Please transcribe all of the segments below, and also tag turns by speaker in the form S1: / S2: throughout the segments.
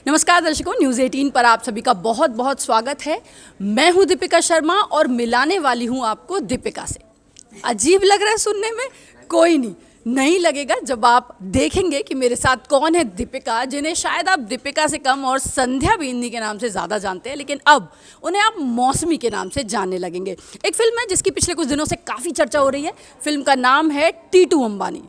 S1: नमस्कार दर्शकों, न्यूज़ 18 पर आप सभी का बहुत बहुत स्वागत है। मैं हूं दीपिका शर्मा और मिलाने वाली हूं आपको दीपिका से। अजीब लग रहा है सुनने में? कोई नहीं लगेगा जब आप देखेंगे कि मेरे साथ कौन है दीपिका, जिन्हें शायद आप दीपिका से कम और संध्या भी इन्हीं के नाम से ज़्यादा जानते हैं, लेकिन अब उन्हें आप मौसमी के नाम से जानने लगेंगे। एक फिल्म है जिसकी पिछले कुछ दिनों से काफ़ी चर्चा हो रही है। फिल्म का नाम है टीटू अंबानी।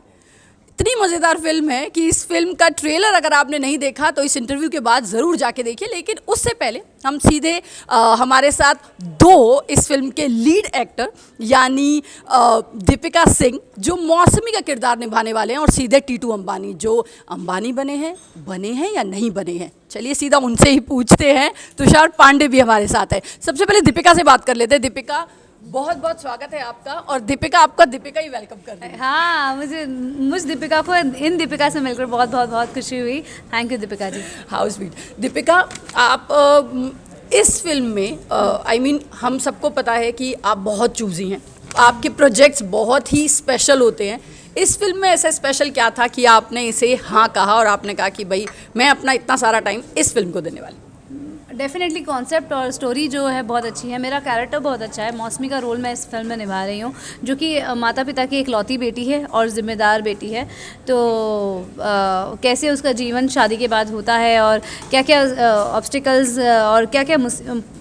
S1: इतनी मज़ेदार फिल्म है कि इस फिल्म का ट्रेलर अगर आपने नहीं देखा तो इस इंटरव्यू के बाद ज़रूर जाके देखिए। लेकिन उससे पहले हम सीधे हमारे साथ दो इस फिल्म के लीड एक्टर यानी दीपिका सिंह जो मौसमी का किरदार निभाने वाले हैं, और सीधे टीटू अंबानी जो अंबानी बने हैं या नहीं बने हैं। चलिए सीधा उनसे ही पूछते हैं। तुषार पांडे भी हमारे साथ है। सबसे पहले दीपिका से बात कर लेते हैं। दीपिका, बहुत बहुत स्वागत है आपका। और दीपिका, आपका दीपिका ही वेलकम कर रही है।
S2: हाँ, मुझ दीपिका को इन दीपिका से मिलकर बहुत बहुत बहुत खुशी हुई। Thank you Deepika ji.
S1: How sweet. Deepika, आप इस फिल्म में हम सबको पता है कि आप बहुत चूजी हैं, आपके प्रोजेक्ट्स बहुत ही स्पेशल होते हैं। इस फिल्म में ऐसा स्पेशल क्या था कि आपने इसे हाँ कहा और आपने कहा कि भाई मैं अपना इतना सारा टाइम इस फिल्म को देने वाली?
S2: डेफिनेटली कॉन्सेप्ट और स्टोरी जो है बहुत अच्छी है। मेरा कैरेक्टर बहुत अच्छा है। मौसमी का रोल मैं इस फिल्म में निभा रही हूँ, जो कि माता पिता की इकलौती बेटी है और ज़िम्मेदार बेटी है। तो कैसे उसका जीवन शादी के बाद होता है और क्या क्या ऑब्स्टिकल्स और क्या क्या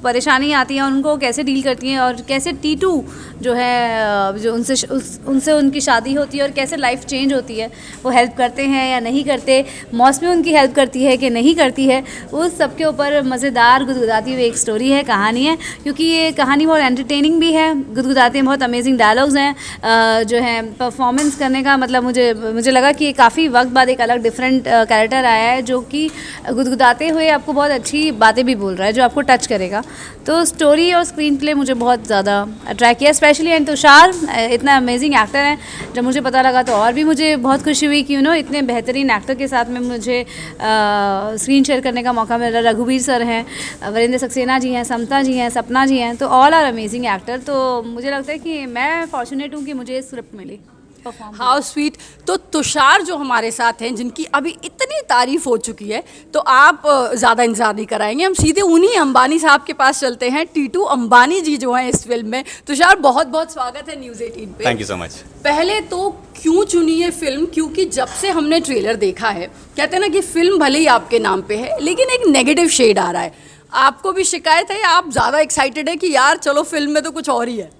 S2: परेशानी आती हैं, उनको कैसे डील करती हैं, और कैसे टीटू जो है जो उनसे उनकी शादी होती है और कैसे लाइफ चेंज होती है, वो हेल्प करते हैं या नहीं करते, मौसमी उनकी हेल्प करती है कि नहीं करती है, उस सब के ऊपर मज़ेदार गुदगुदाती हुई एक स्टोरी है, कहानी है। क्योंकि ये कहानी बहुत एंटरटेनिंग भी है, गुदगुदाती हैं, बहुत अमेजिंग डायलॉग्स हैं जो है। परफॉर्मेंस करने का मतलब मुझे लगा कि काफ़ी वक्त बाद एक अलग डिफरेंट कैरेक्टर आया है जो कि गुदगुदाते हुए आपको बहुत अच्छी बातें भी बोल रहा है जो आपको टच करेगा। तो स्टोरी और स्क्रीन प्ले मुझे बहुत ज़्यादा अट्रैक्ट किया, स्पेशली एंड तुषार इतना अमेजिंग एक्टर है। जब मुझे पता लगा तो और भी मुझे बहुत खुशी हुई कि इतने बेहतरीन एक्टर के साथ में मुझे स्क्रीन शेयर करने का मौका मिल रहा है। रघुवीर सर हैं, वीरेंद्र सक्सेना जी हैं, समता जी हैं, सपना जी हैं, तो ऑल आर अमेजिंग एक्टर। तो मुझे लगता है कि मैं फॉर्चुनेट हूँ कि मुझे स्क्रिप्ट मिली।
S1: How sweet. तो तुषार जो हमारे साथ हैं, जिनकी अभी इतनी तारीफ हो चुकी है, तो आप ज़्यादा इंतजार नहीं कराएंगे, हम सीधे उन्हीं अंबानी साहब के पास चलते हैं। टीटू अंबानी जी जो हैं इस फिल्म में। तुषार, बहुत बहुत स्वागत है न्यूज़ 18 पे।
S3: Thank you so much.
S1: पहले तो क्यों चुनी ये फिल्म? क्योंकि जब से हमने ट्रेलर देखा है, कहते हैं ना कि फिल्म भले ही आपके नाम पे है लेकिन एक नेगेटिव शेड आ रहा है। आपको भी शिकायत है या आप ज़्यादा एक्साइटेड है कि यार चलो फिल्म में तो कुछ और ही है?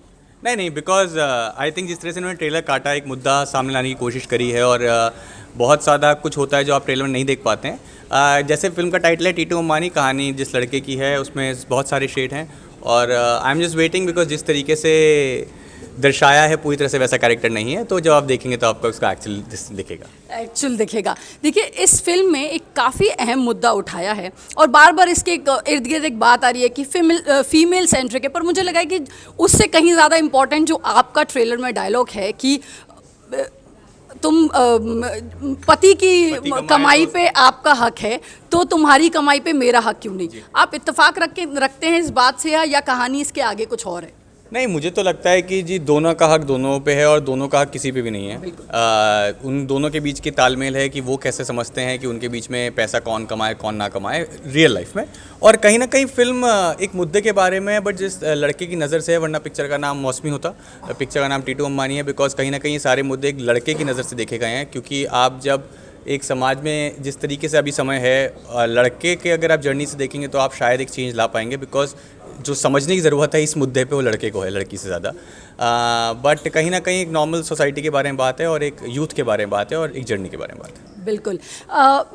S3: नहीं, बिकॉज आई थिंक जिस तरह से उन्होंने ट्रेलर काटा, एक मुद्दा सामने लाने की कोशिश करी है, और बहुत ज़्यादा कुछ होता है जो आप ट्रेलर में नहीं देख पाते हैं। जैसे फिल्म का टाइटल है टीटू अंबानी, कहानी जिस लड़के की है उसमें बहुत सारे शेड हैं, और I am just waiting because जिस तरीके से दर्शाया है पूरी तरह से वैसा कैरेक्टर नहीं है। तो जब आप देखेंगे तो आपको उसका एक्चुअल दिखेगा। देखिए, इस फिल्म में एक काफ़ी अहम मुद्दा उठाया है और बार बार इसके इर्द गिर्द एक बात आ रही है कि फीमेल सेंट्रिक है, पर मुझे लगा है कि उससे कहीं ज़्यादा इम्पॉर्टेंट जो आपका ट्रेलर में डायलॉग है कि तुम पति की कमाई पे आपका हक है, तो तुम्हारी कमाई पे मेरा हक क्यों नहीं? आप इत्तेफाक रखते हैं इस बात से, या कहानी इसके आगे कुछ और है? नहीं, मुझे तो लगता है कि जी दोनों का हक दोनों पे है और दोनों का हक किसी पे भी नहीं है। उन दोनों के बीच की तालमेल है कि वो कैसे समझते हैं कि उनके बीच में पैसा कौन कमाए कौन ना कमाए रियल लाइफ में। और कहीं ना कहीं फिल्म एक मुद्दे के बारे में है, बट जिस लड़के की नज़र से है, वरना पिक्चर का नाम मौसमी होता, पिक्चर का नाम टीटू अंबानी है, बिकॉज कहीं ना कहीं ये सारे मुद्दे एक लड़के की नज़र से देखे गए हैं। क्योंकि आप जब एक समाज में जिस तरीके से अभी समय है, लड़के के अगर आप जर्नी से देखेंगे तो आप शायद एक चेंज ला पाएंगे, बिकॉज जो समझने की ज़रूरत है इस मुद्दे पे वो लड़के को है, लड़की से ज़्यादा। बट कहीं ना कहीं एक नॉर्मल सोसाइटी के बारे में बात है, और एक यूथ के बारे में बात है, और एक जर्नी के बारे में बात है।
S1: बिल्कुल।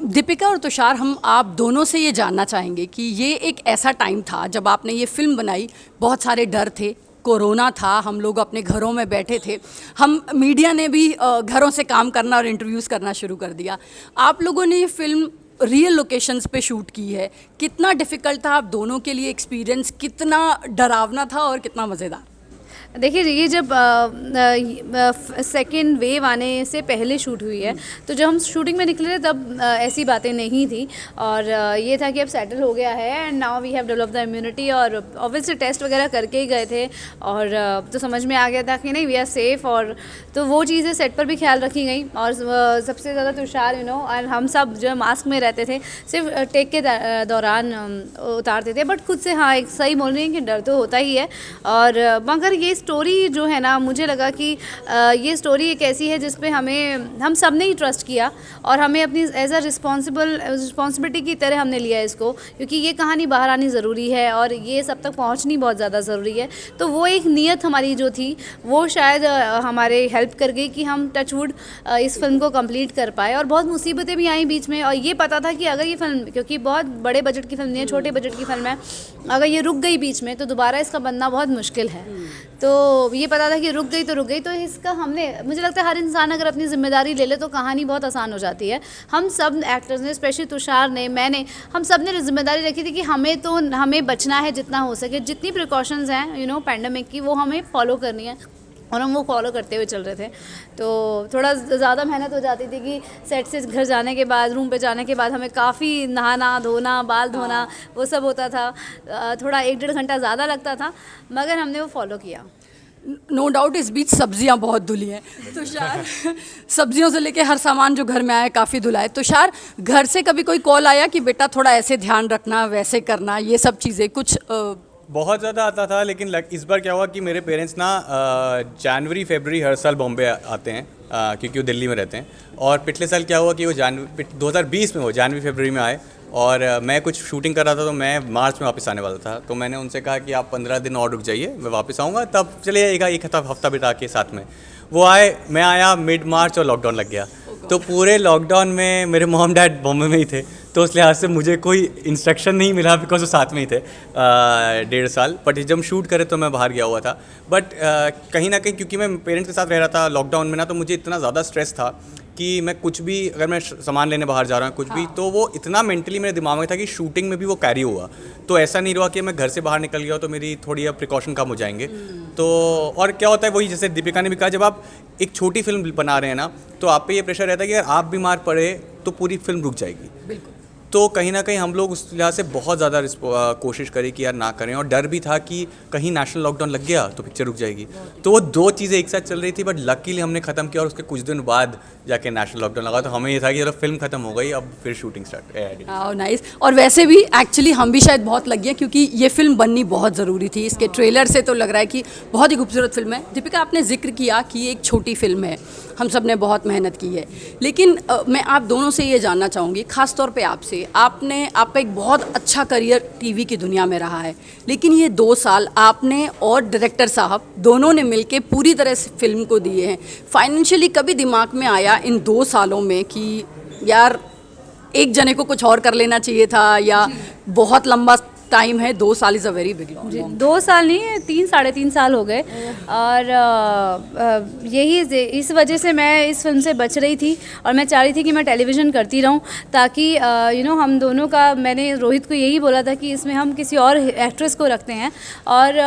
S1: दीपिका और तुषार, हम आप दोनों से ये जानना चाहेंगे कि ये एक ऐसा टाइम था जब आपने ये फिल्म बनाई, बहुत सारे डर थे, कोरोना था, हम लोग अपने घरों में बैठे थे, हम मीडिया ने भी घरों से काम करना और इंटरव्यूज़ करना शुरू कर दिया। आप लोगों ने ये फिल्म रियल लोकेशंस पे शूट की है। कितना डिफ़िकल्ट था आप दोनों के लिए एक्सपीरियंस? कितना डरावना था और कितना मज़ेदार?
S2: देखिए ये जब सेकेंड वेव आने से पहले शूट हुई है, तो जब हम शूटिंग में निकले तब ऐसी बातें नहीं थी, और ये था कि अब सेटल हो गया है and now we have develop the immunity, और ऑब्वियसली टेस्ट वगैरह करके ही गए थे, और तो समझ में आ गया था कि नहीं वी आर सेफ़, और तो वो चीज़ें सेट पर भी ख्याल रखी गई। और सबसे ज़्यादा तुषार और हम सब जो मास्क में रहते थे, सिर्फ टेक के दौरान उतारते थे, बट खुद से हाँ एक सही बोल रही हैं कि डर तो होता ही है। और मगर ये स्टोरी जो है ना, मुझे लगा कि ये स्टोरी एक ऐसी है जिस पे हम सब ने ही ट्रस्ट किया, और हमें अपनी एज अ रिस्पॉन्सिबिलिटी की तरह हमने लिया इसको, क्योंकि ये कहानी बाहर आनी ज़रूरी है और ये सब तक पहुंचनी बहुत ज़्यादा ज़रूरी है। तो वो एक नीयत हमारी जो थी वो शायद हमारे हेल्प कर गई कि हम टचवुड इस फिल्म को कंप्लीट कर पाए। और बहुत मुसीबतें भी आई बीच में, और ये पता था कि अगर ये फिल्म, क्योंकि बहुत बड़े बजट की फिल्म नहीं है, छोटे बजट की फिल्म है, अगर ये रुक गई बीच में तो दोबारा इसका बनना बहुत मुश्किल है। तो ये पता था कि रुक गई तो रुक गई, तो इसका हमने, मुझे लगता है हर इंसान अगर अपनी जिम्मेदारी ले ले तो कहानी बहुत आसान हो जाती है। हम सब एक्टर्स ने, स्पेशली तुषार ने, मैंने, हम सब ने जिम्मेदारी रखी थी कि हमें बचना है जितना हो सके, जितनी प्रिकॉशंस हैं पैंडेमिक की, वो हमें फॉलो करनी है, और हम वो फॉलो करते हुए चल रहे थे। तो थोड़ा ज़्यादा मेहनत हो जाती थी कि सेट से घर जाने के बाद, रूम पे जाने के बाद हमें काफ़ी नहाना धोना, बाल धोना, वो सब होता था, थोड़ा 1-1.5 घंटा ज़्यादा लगता था, मगर हमने वो फॉलो किया।
S1: नो डाउट इस बीच सब्जियां बहुत धुली हैं तुषार। सब्जियों से लेके हर सामान जो घर में आया काफ़ी धुला है। तुषार, घर से कभी कोई कॉल आया कि बेटा थोड़ा ऐसे ध्यान रखना, वैसे करना, ये सब चीज़ें कुछ
S3: बहुत ज़्यादा आता था, लेकिन इस बार क्या हुआ कि मेरे पेरेंट्स ना जनवरी फरवरी हर साल बॉम्बे आते हैं, क्योंकि वो दिल्ली में रहते हैं। और पिछले साल क्या हुआ कि वो 2020 में वो जनवरी फरवरी में आए, और मैं कुछ शूटिंग कर रहा था, तो मैं मार्च में वापस आने वाला था। तो मैंने उनसे कहा कि आप 15 दिन और रुक जाइए, मैं वापस आऊँगा, तब चले जाइएगा, एक हफ्ता बिता के साथ में। वो आए, मैं आया मिड मार्च और लॉकडाउन लग गया। तो पूरे लॉकडाउन में मेरे मॉम डैड बॉम्बे में ही थे, तो उस लिहाज से मुझे कोई इंस्ट्रक्शन नहीं मिला, बिकॉज वो साथ में ही थे 1.5 साल। बट जब हम शूट करे तो मैं बाहर गया हुआ था। बट कहीं ना कहीं क्योंकि मैं पेरेंट्स के साथ रह रहा था लॉकडाउन में ना, तो मुझे इतना ज़्यादा स्ट्रेस था कि मैं कुछ भी, अगर मैं सामान लेने बाहर जा रहा हूँ कुछ भी, तो वो इतना मेंटली मेरे दिमाग में था कि शूटिंग में भी वो कैरी हुआ। तो ऐसा नहीं रहा कि मैं घर से बाहर निकल गया तो मेरी थोड़ी अब प्रिकॉशन कम हो जाएंगे। तो और क्या होता है, वही जैसे दीपिका ने भी कहा, जब आप एक छोटी फिल्म बना रहे हैं ना, तो आप पे ये प्रेशर रहता है कि अगर आप बीमार पड़े तो पूरी फिल्म रुक जाएगी।
S1: बिल्कुल।
S3: तो कहीं ना कहीं हम लोग उस लिहाज से बहुत ज़्यादा कोशिश करें कि यार ना करें, और डर भी था कि कहीं नेशनल लॉकडाउन लग गया तो पिक्चर रुक जाएगी। तो वो दो चीज़ें एक साथ चल रही थी, बट लकीली हमने ख़त्म किया, और उसके कुछ दिन बाद जाके नेशनल लॉकडाउन लगा। तो हमें ये था कि चलो फिल्म खत्म हो गई, अब फिर शूटिंग स्टार्ट।
S1: नाइस। और वैसे भी एक्चुअली हम भी शायद बहुत लग गए, क्योंकि ये फिल्म बननी बहुत ज़रूरी थी। इसके ट्रेलर से तो लग रहा है कि बहुत ही खूबसूरत फिल्म है। दीपिका, आपने जिक्र किया कि एक छोटी फिल्म है, हम सब ने बहुत मेहनत की है, लेकिन मैं आप दोनों से ये जानना चाहूँगी, ख़ास तौर पे आपसे, आपका एक बहुत अच्छा करियर टीवी की दुनिया में रहा है, लेकिन ये 2 साल आपने और डायरेक्टर साहब दोनों ने मिलके पूरी तरह से फिल्म को दिए हैं। फाइनेंशियली कभी दिमाग में आया इन 2 सालों में कि यार एक जने को कुछ और कर लेना चाहिए था, या बहुत लंबा टाइम है, 2 साल is a very big long?
S2: 2 साल नहीं है, 3-3.5 साल हो गए, और यही इस वजह से मैं इस फिल्म से बच रही थी, और मैं चाह रही थी कि मैं टेलीविज़न करती रहूं, ताकि हम दोनों का, मैंने रोहित को यही बोला था कि इसमें हम किसी और एक्ट्रेस को रखते हैं, और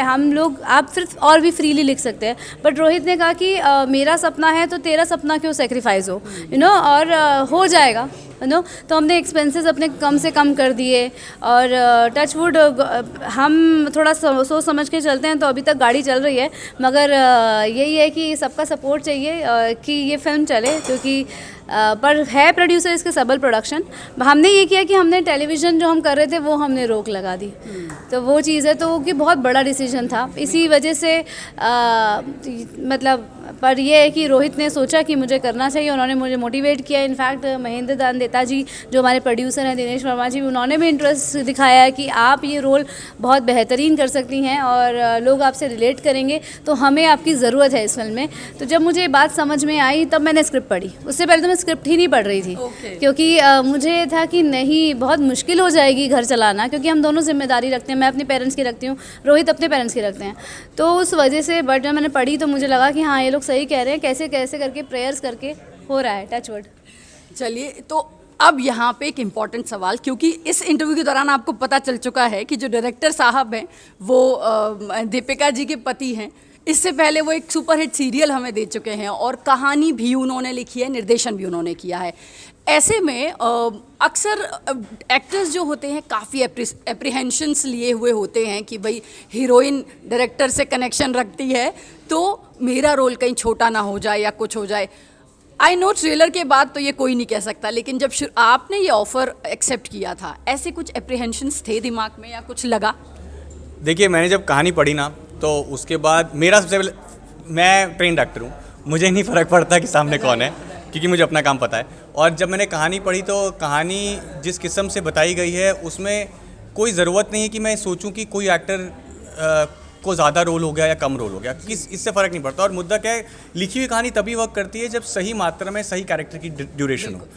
S2: हम लोग, आप सिर्फ और भी फ्रीली लिख सकते हैं। बट रोहित ने कहा कि मेरा सपना है तो तेरा सपना क्यों सेक्रीफाइस हो, और हो जाएगा, तो हमने एक्सपेंसेस अपने कम से कम कर दिए, और टचवुड हम थोड़ा सोच समझ के चलते हैं, तो अभी तक गाड़ी चल रही है। मगर यही है कि सबका सपोर्ट चाहिए कि ये फिल्म चले, क्योंकि पर है प्रोड्यूसर इसके सबल प्रोडक्शन। हमने ये किया कि हमने टेलीविज़न जो हम कर रहे थे वो हमने रोक लगा दी, तो वो चीज़ है, तो वो कि बहुत बड़ा डिसीजन था। इसी वजह से मतलब, पर ये है कि रोहित ने सोचा कि मुझे करना चाहिए, उन्होंने मुझे मोटिवेट किया। इनफैक्ट महेंद्र दानदेता जी जो हमारे प्रोड्यूसर हैं, दिनेश वर्मा जी, उन्होंने भी इंटरेस्ट दिखाया है कि आप ये रोल बहुत बेहतरीन कर सकती हैं और लोग आपसे रिलेट करेंगे, तो हमें आपकी ज़रूरत है इस फिल्म में। तो जब मुझे ये बात समझ में आई तब मैंने स्क्रिप्ट पढ़ी। उससे पहले तो मैं स्क्रिप्ट ही नहीं पढ़ रही थी, क्योंकि मुझे था कि नहीं, बहुत मुश्किल हो जाएगी घर चलाना, क्योंकि हम दोनों जिम्मेदारी रखते हैं। मैं अपने पेरेंट्स की रखती हूँ, रोहित अपने पेरेंट्स की रखते हैं, तो उस वजह से। बट जब मैंने पढ़ी तो मुझे लगा कि हाँ, ये लोग सही कह रहे हैं, कैसे कैसे करके प्रेयर्स करके हो रहा है, टच वुड।
S1: चलिए, तो अब यहाँ पे एक इम्पॉर्टेंट सवाल, क्योंकि इस इंटरव्यू के दौरान आपको पता चल चुका है कि जो डायरेक्टर साहब हैं वो दीपिका जी के पति हैं। इससे पहले वो एक सुपरहिट सीरियल हमें दे चुके हैं और कहानी भी उन्होंने लिखी है, निर्देशन भी उन्होंने किया है। ऐसे में अक्सर एक्टर्स जो होते हैं काफ़ी एप्रीहेंशंस लिए हुए होते हैं कि भाई हीरोइन डायरेक्टर से कनेक्शन रखती है तो मेरा रोल कहीं छोटा ना हो जाए या कुछ हो जाए। आई नो ट्रेलर के बाद तो ये कोई नहीं कह सकता, लेकिन जब आपने ये ऑफ़र एक्सेप्ट किया था, ऐसे कुछ एप्रीहेंशंस थे दिमाग में या कुछ लगा?
S3: देखिए, मैंने जब कहानी पढ़ी ना तो उसके बाद मेरा सबसे पहले, मैं ट्रेन एक्टर हूँ, मुझे नहीं फ़र्क पड़ता कि सामने कौन है, क्योंकि मुझे अपना काम पता है। और जब मैंने कहानी पढ़ी तो कहानी जिस किस्म से बताई गई है उसमें कोई ज़रूरत नहीं है कि मैं सोचूं कि कोई एक्टर को ज़्यादा रोल हो गया या कम रोल हो गया, इससे फ़र्क नहीं पड़ता। और मुद्दा क्या है, लिखी हुई कहानी तभी वर्क करती है जब सही मात्रा में सही कैरेक्टर की ड्यूरेशन हो।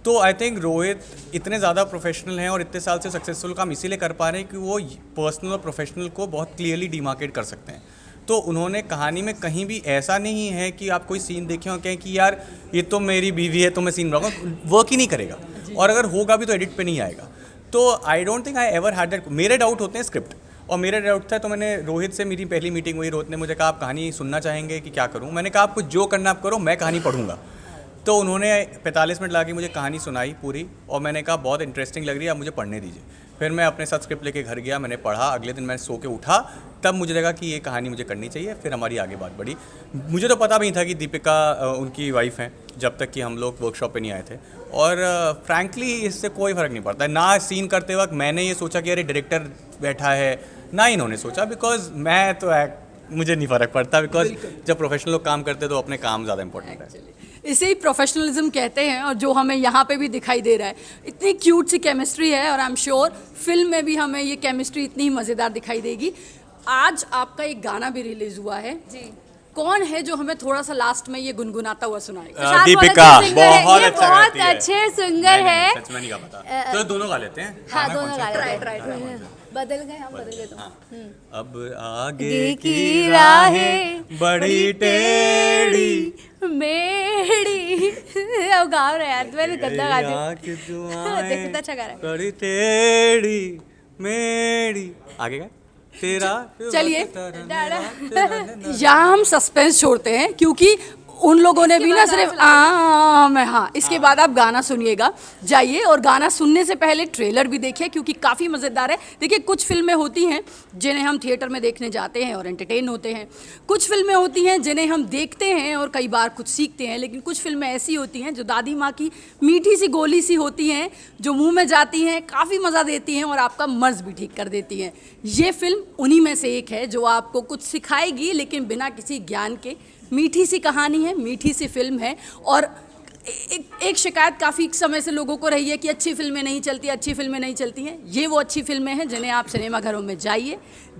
S3: तो आई थिंक रोहित इतने ज़्यादा प्रोफेशनल हैं और इतने साल से सक्सेसफुल काम इसीलिए कर पा रहे हैं कि वो पर्सनल और प्रोफेशनल को बहुत क्लियरली डिमार्केट कर सकते हैं। तो उन्होंने कहानी में कहीं भी ऐसा नहीं है कि आप कोई सीन देखें और कहें कि यार ये तो मेरी बीवी है तो मैं सीन बनाऊंगा, वर्क ही नहीं करेगा, और अगर होगा भी तो एडिट पे नहीं आएगा। तो I don't think I ever had that. मेरे डाउट होते हैं स्क्रिप्ट, और मेरा डाउट था, तो मैंने रोहित से, मेरी पहली मीटिंग हुई, रोहित ने मुझे कहा आप कहानी सुनना चाहेंगे कि क्या करूँ? मैंने कहा आपको जो करना आप करो, मैं कहानी पढ़ूंगा। तो उन्होंने 45 मिनट लगा के मुझे कहानी सुनाई पूरी, और मैंने कहा बहुत इंटरेस्टिंग लग रही है, आप मुझे पढ़ने दीजिए। फिर मैं अपने साथ स्क्रिप्ट लेके घर गया, मैंने पढ़ा, अगले दिन मैं सो के उठा, तब मुझे लगा कि ये कहानी मुझे करनी चाहिए। फिर हमारी आगे बात बढ़ी। मुझे तो पता भी नहीं था कि दीपिका उनकी वाइफ हैं, जब तक कि हम लोग वर्कशॉप पे नहीं आए थे। और फ्रैंकली इससे कोई फ़र्क नहीं पड़ता। ना सीन करते वक्त मैंने ये सोचा कि अरे डायरेक्टर बैठा है, ना इन्होंने सोचा, बिकॉज मैं तो मुझे नहीं फ़र्क पड़ता, बिकॉज जब प्रोफेशनल लोग काम करते हैं तो अपने काम ज़्यादा इंपॉर्टेंट है।
S1: इसे ही प्रोफेशनलिज्म कहते हैं, और जो हमें यहाँ पे भी दिखाई दे रहा है, इतनी क्यूट सी केमिस्ट्री है, और आई एम श्योर फिल्म में भी हमें ये केमिस्ट्री इतनी ही मज़ेदार दिखाई देगी। आज आपका एक गाना भी रिलीज हुआ है जी, कौन है जो हमें थोड़ा सा लास्ट में ये गुनगुनाता हुआ सुनाएगा?
S3: दीपिका बहुत
S2: अच्छे सिंगर है।
S3: सच में नहीं गा पता, तो दोनों गा लेते हैं।
S2: हाँ, दोनों गा लेते हैं।
S1: राइट।
S2: बदल गए, हम बदल गए तो।
S3: अब आगे की राहें बड़ी टेढ़ी
S2: मेरी, अब गा रहे यार, मैंने गंदा गा दिया। देख कितना अच्छा गा रहा है।
S3: बड़ी टेढ़ी मेरी, आगे का तेरा।
S1: चलिए यहाँ हम सस्पेंस छोड़ते हैं, क्योंकि उन लोगों ने भी ना सिर्फ हाँ, इसके बाद आप गाना सुनिएगा, जाइए और गाना सुनने से पहले ट्रेलर भी देखिए, क्योंकि काफ़ी मज़ेदार है। देखिए, कुछ फिल्में होती हैं जिन्हें हम थिएटर में देखने जाते हैं और एंटरटेन होते हैं, कुछ फिल्में होती हैं जिन्हें हम देखते हैं और कई बार कुछ सीखते हैं, लेकिन कुछ फिल्में ऐसी होती हैं जो दादी माँ की मीठी सी गोली सी होती हैं, जो मुँह में जाती हैं, काफ़ी मज़ा देती हैं और आपका मर्ज़ भी ठीक कर देती हैं। ये फिल्म उन्हीं में से एक है जो आपको कुछ सिखाएगी, लेकिन बिना किसी ज्ञान के। मीठी सी कहानी है, मीठी सी फिल्म है, और एक शिकायत काफ़ी समय से लोगों को रही है कि अच्छी फिल्में नहीं चलती, अच्छी फिल्में नहीं चलती हैं। ये वो अच्छी फिल्में हैं जिन्हें आप सिनेमाघरों में जाइए,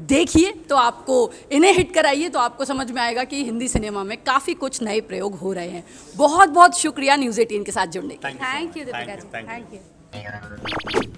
S1: देखिए, तो आपको इन्हें हिट कराइए, तो आपको समझ में आएगा कि हिंदी सिनेमा में काफ़ी कुछ नए प्रयोग हो रहे हैं। बहुत बहुत शुक्रिया न्यूज़ 18 के साथ जुड़ने के लिए।
S2: Thank you Deepika ji, thank you.